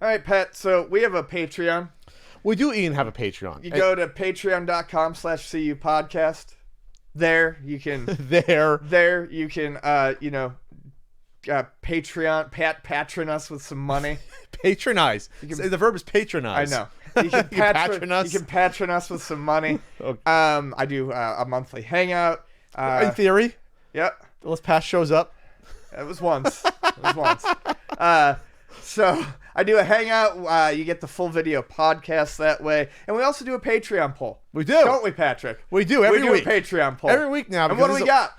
All right, Pat. So we have a Patreon. We do, Ian, have a Patreon. You go to patreon.com/CU podcast. There you can. There you can. Patron us with some money. Patronize. The verb is patronize. I know. You can patron us. You can patron us with some money. Okay. I do a monthly hangout. In theory. Yep. Let's pass shows up. It was once. So I do a hangout. You get the full video podcast that way, and we also do a Patreon poll. We do, don't we, Patrick? We do every week. We do a Patreon poll every week now. And what do we got?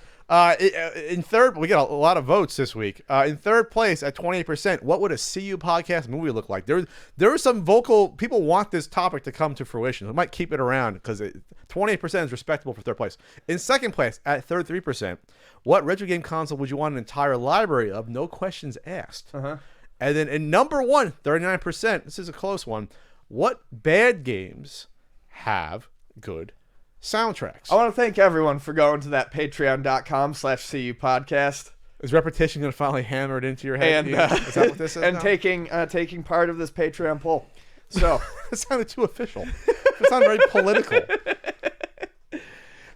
In third, we got a lot of votes this week. In third place at 28%, what would a CU podcast movie look like? There are some vocal people want this topic to come to fruition. We might keep it around because 28% is respectable for third place. In second place at 33%, what retro game console would you want an entire library of? No questions asked. And then in number one, 39%. This is a close one. What bad games have good soundtracks? I want to thank everyone for going to that patreon.com/CU podcast. Is repetition going to finally hammer it into your head? And, is that what this is? And taking part of this Patreon poll. So it sounded too official. It sounded very political.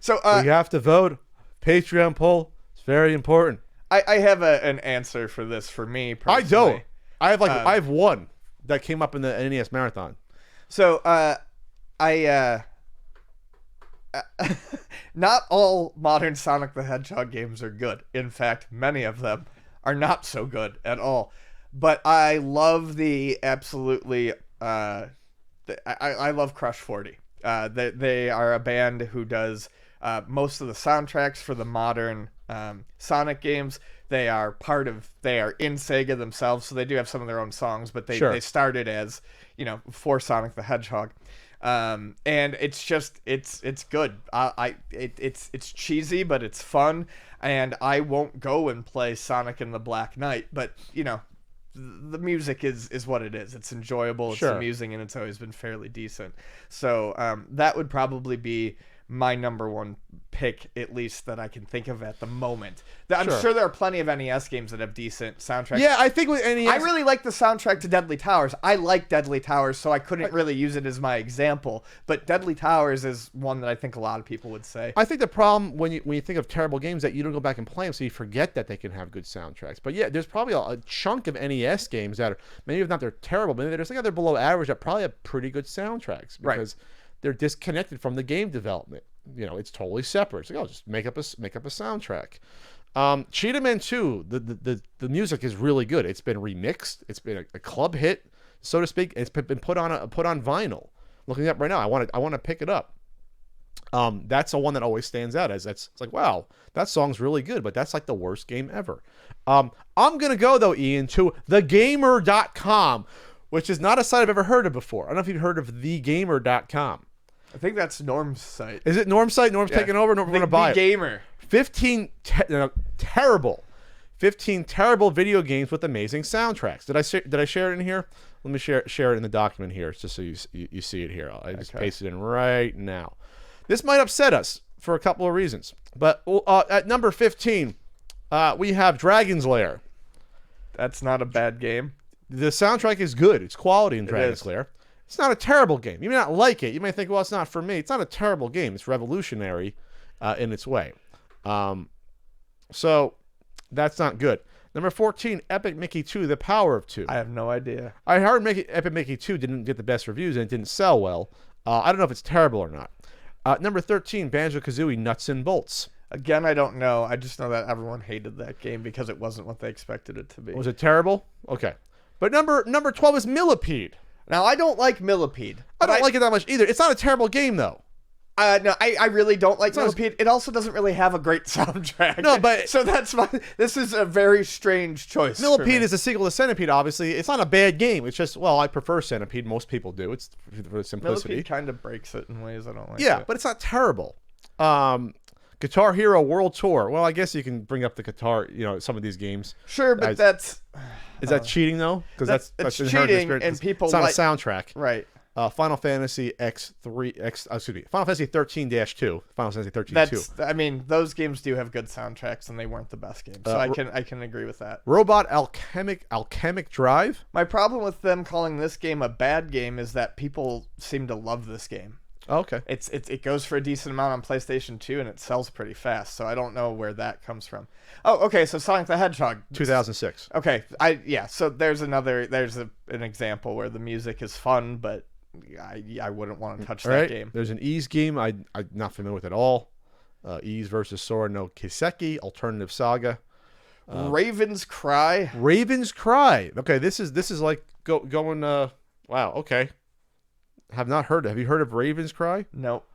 So we have to vote. Patreon poll. It's very important. I have an answer for this for me personally. I don't. I have one that came up in the NES Marathon. So not all modern Sonic the Hedgehog games are good. In fact, many of them are not so good at all. But I love the absolutely. I love Crush 40. They are a band who does most of the soundtracks for the modern Sonic games. They are in Sega themselves, so they do have some of their own songs, but they started as, for Sonic the Hedgehog. And it's just it's good. It's cheesy, but it's fun, and I won't go and play Sonic and the Black Knight, but the music is what it is. It's enjoyable, it's amusing, and it's always been fairly decent. So that would probably be my number one pick, at least that I can think of at the moment. I'm sure there are plenty of NES games that have decent soundtracks. Yeah, I think with NES... I really like the soundtrack to Deadly Towers. I like Deadly Towers, so I couldn't really use it as my example. But Deadly Towers is one that I think a lot of people would say. I think the problem when you think of terrible games that you don't go back and play them, so you forget that they can have good soundtracks. But yeah, there's probably a chunk of NES games that are, maybe if not they're terrible, but maybe there's they're below average that probably have pretty good soundtracks. Because they're disconnected from the game development. It's totally separate. It's like, just make up a soundtrack. Cheetah Man 2, the music is really good. It's been remixed. It's been a club hit, so to speak. It's been put on vinyl. Looking it up right now, I want to pick it up. That's the one that always stands out as it's like, wow, that song's really good, but that's like the worst game ever. I'm gonna go though, Ian, to thegamer.com, which is not a site I've ever heard of before. I don't know if you've heard of thegamer.com. I think that's Norm's site. Is it Norm's site? Norm's taking over? Norm's going to buy it. The Gamer. 15 terrible video games with amazing soundtracks. Did I share it in here? Let me share it in the document here, just so you see it here. I just paste it in right now. This might upset us for a couple of reasons. But at number 15, we have Dragon's Lair. That's not a bad game. The soundtrack is good. It's quality in Dragon's Lair. It's not a terrible game. You may not like it. You may think, well, it's not for me. It's not a terrible game. It's revolutionary in its way. So that's not good. Number 14, Epic Mickey 2, The Power of 2. I have no idea. I heard Epic Mickey 2 didn't get the best reviews and it didn't sell well. I don't know if it's terrible or not. Number 13, Banjo Kazooie, Nuts and Bolts. Again, I don't know. I just know that everyone hated that game because it wasn't what they expected it to be. Was it terrible? Okay. But number 12 is Millipede. Now, I don't like Millipede. I don't like it that much either. It's not a terrible game, though. No, I really don't like Millipede. It also doesn't really have a great soundtrack. No, but... So this is a very strange choice. Millipede is a sequel to Centipede, obviously. It's not a bad game. It's just, well, I prefer Centipede. Most people do. It's for simplicity. Millipede kind of breaks it in ways I don't like. Yeah, but it's not terrible. Guitar Hero World Tour. Well, I guess you can bring up the guitar, some of these games. Sure, but that's... Is that cheating, though? Because that's cheating, and people it's not a soundtrack. Right. Final Fantasy Final Fantasy 13-2. Final Fantasy 13-2. I mean, those games do have good soundtracks, and they weren't the best games. So I can agree with that. Robot Alchemic Drive. My problem with them calling this game a bad game is that people seem to love this game. Oh, okay. It goes for a decent amount on PlayStation 2, and it sells pretty fast. So I don't know where that comes from. Oh, okay. So Sonic the Hedgehog, 2006. Okay, So there's an example where the music is fun, but I wouldn't want to touch that game. There's an Ys game I'm not familiar with at all. Ys versus Sora no Kiseki, Alternative Saga. Raven's Cry. Raven's Cry. Okay, this is like going. Wow. Okay. Have you heard of Raven's Cry? Nope.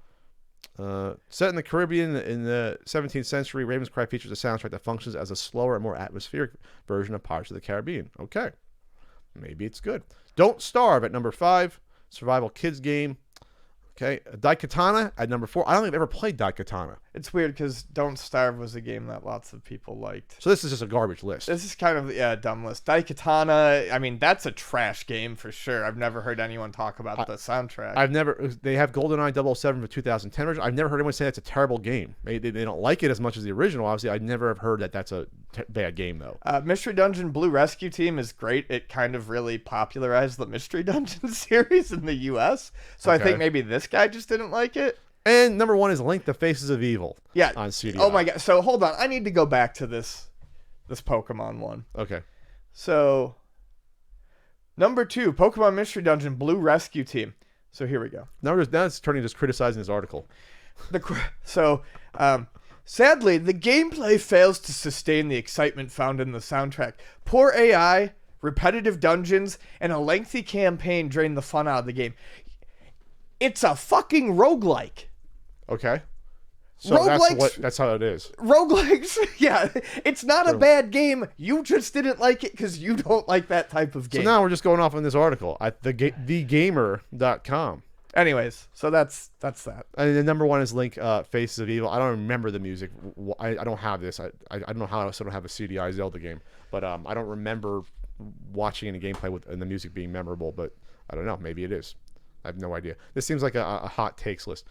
Set in the Caribbean in the 17th century, Raven's Cry features a soundtrack that functions as a slower and more atmospheric version of Pirates of the Caribbean. Okay. Maybe it's good. Don't Starve at number 5. Survival kids game. Okay. Daikatana at number 4. I don't think I've ever played Daikatana. It's weird because Don't Starve was a game that lots of people liked. So this is just a garbage list. This is kind of a dumb list. Daikatana, I mean, that's a trash game for sure. I've never heard anyone talk about the soundtrack. They have GoldenEye 007 for 2010 version. I've never heard anyone say that's a terrible game. Maybe they don't like it as much as the original. Obviously, I never have heard that that's a bad game though. Mystery Dungeon Blue Rescue Team is great. It kind of really popularized the Mystery Dungeon series in the US. So okay. I think maybe this guy just didn't like it. And number 1 is Link: The Faces of Evil. Yeah. On CD. Oh my god. So hold on. I need to go back to this Pokemon one. Okay. So number 2, Pokemon Mystery Dungeon Blue Rescue Team. So here we go. Now it's turning just criticizing his article. Sadly, the gameplay fails to sustain the excitement found in the soundtrack. Poor AI, repetitive dungeons, and a lengthy campaign drain the fun out of the game. It's a fucking roguelike. Okay. So that's how it is. Roguelikes, yeah. It's not a bad game. You just didn't like it because you don't like that type of game. So now we're just going off on this article at thegamer.com. Anyways, so that's that. And the number 1 is Link: Faces of Evil. I don't remember the music. I don't have this. I don't know how I still don't have a CDI Zelda game. But I don't remember watching any gameplay and the music being memorable. But I don't know. Maybe it is. I have no idea. This seems like a hot takes list.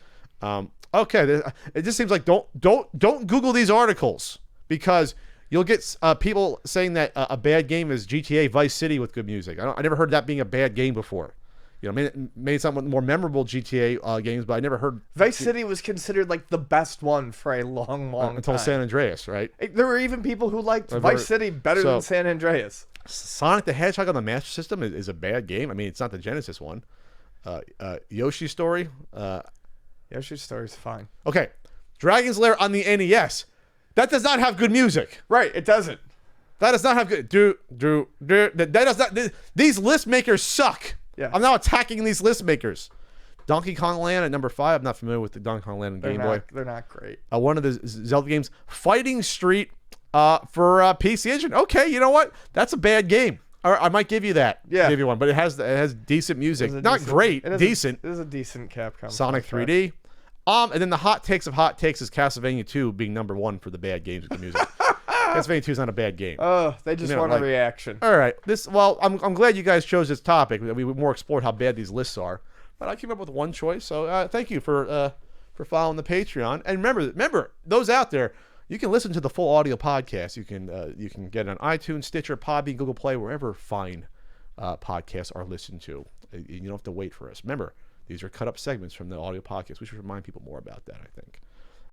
Okay, it just seems like don't Google these articles because you'll get people saying that a bad game is GTA Vice City with good music. I never heard that being a bad game before. You know, maybe some more memorable GTA games, but I never heard Vice City was considered like the best one for a long until time. San Andreas, right? There were even people who liked Vice City better than San Andreas. Sonic the Hedgehog on the Master System is a bad game. I mean, it's not the Genesis one. Yoshi's Story. Yoshi's Story's fine. Okay, Dragon's Lair on the NES. That does not have good music. Right, it doesn't. That does not have good. That does not. These list makers suck. Yeah. I'm now attacking these list makers. Donkey Kong Land at number 5. I'm not familiar with the Donkey Kong Land and Game Boy. They're not great. One of the Zelda games, Fighting Street for PC Engine. Okay, you know what? That's a bad game. I might give you that. Yeah. Give you one, but it has decent music. Not great, decent. It is a decent Capcom. Sonic 3D. And then the hot takes of hot takes is Castlevania 2 being number 1 for the bad games with the music. Castlevania 2 is not a bad game. Oh, they just want a reaction. All right. I'm glad you guys chose this topic. We more explored how bad these lists are. But I came up with one choice. So thank you for following the Patreon. And remember, those out there, you can listen to the full audio podcast. You can get it on iTunes, Stitcher, Podbean, Google Play, wherever fine podcasts are listened to. You don't have to wait for us. Remember, these are cut up segments from the audio podcast. We should remind people more about that, I think.